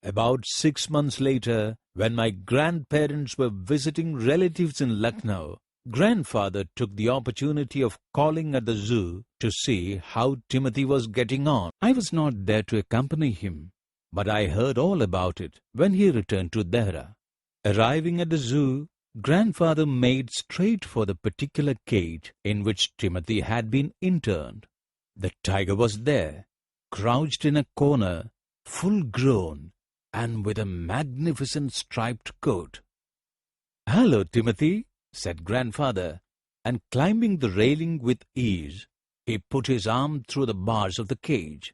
About 6 months later, when my grandparents were visiting relatives in Lucknow, grandfather took the opportunity of calling at the zoo to see how Timothy was getting on. I was not there to accompany him, but I heard all about it when he returned to Dehra. Arriving at the zoo, grandfather made straight for the particular cage in which Timothy had been interned. The tiger was there, crouched in a corner, full grown, and with a magnificent striped coat. "Hello, Timothy," said grandfather, and climbing the railing with ease, he put his arm through the bars of the cage.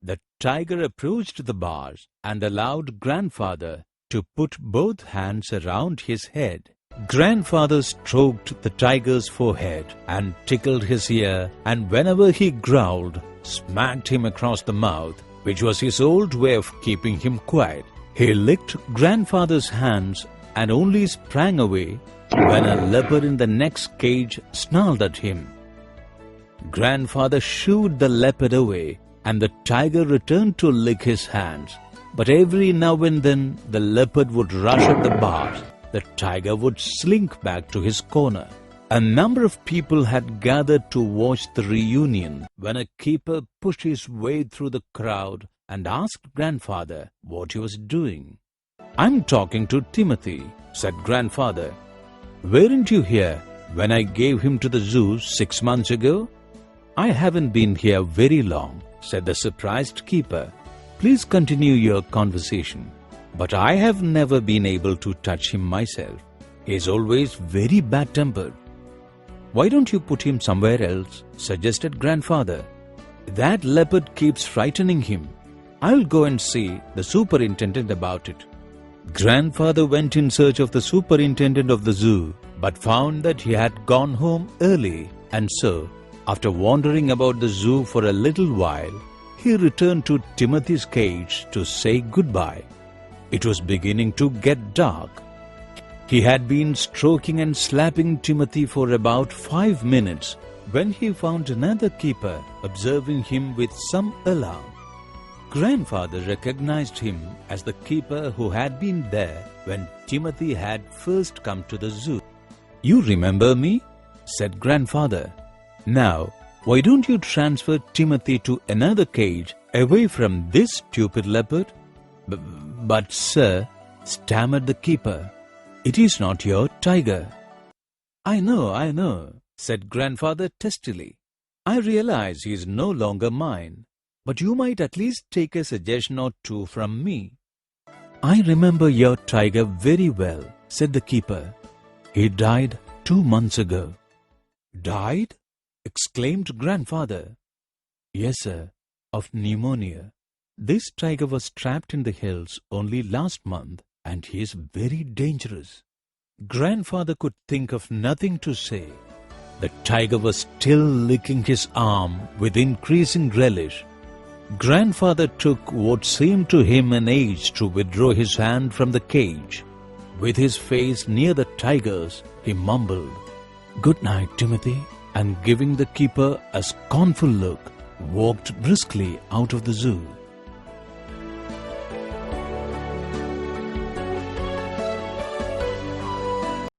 The tiger approached the bars and allowed grandfather to put both hands around his head. Grandfather stroked the tiger's forehead and tickled his ear, and whenever he growled, smacked him across the mouth, which was his old way of keeping him quiet. He licked grandfather's hands and only sprang away when a leopard in the next cage snarled at him. Grandfather shooed the leopard away, and the tiger returned to lick his hands. But every now and then the leopard would rush at the bars. The tiger would slink back to his corner. A number of people had gathered to watch the reunion when a keeper pushed his way through the crowd and asked grandfather what he was doing. "I'm talking to Timothy," said grandfather. "Weren't you here when I gave him to the zoo 6 months ago?" "I haven't been here very long," said the surprised keeper. "Please continue your conversation. But I have never been able to touch him myself. He is always very bad-tempered." "Why don't you put him somewhere else?" suggested grandfather. "That leopard keeps frightening him. I'll go and see the superintendent about it." Grandfather went in search of the superintendent of the zoo, but found that he had gone home early, and so, after wandering about the zoo for a little while, he returned to Timothy's cage to say goodbye. It was beginning to get dark. He had been stroking and slapping Timothy for about 5 minutes when he found another keeper observing him with some alarm. Grandfather recognized him as the keeper who had been there when Timothy had first come to the zoo. "You remember me?" said grandfather. "Now, why don't you transfer Timothy to another cage away from this stupid leopard?" But sir," stammered the keeper, "it is not your tiger." I know," said grandfather testily. "I realize he is no longer mine, but you might at least take a suggestion or two from me." "I remember your tiger very well," said the keeper. "He died 2 months ago." "Died?" exclaimed grandfather. "Yes, sir, of pneumonia. This tiger was trapped in the hills only last month, and he is very dangerous." Grandfather could think of nothing to say. The tiger was still licking his arm with increasing relish. Grandfather took what seemed to him an age to withdraw his hand from the cage. With his face near the tiger's, he mumbled, "Good night, Timothy," and giving the keeper a scornful look, walked briskly out of the zoo.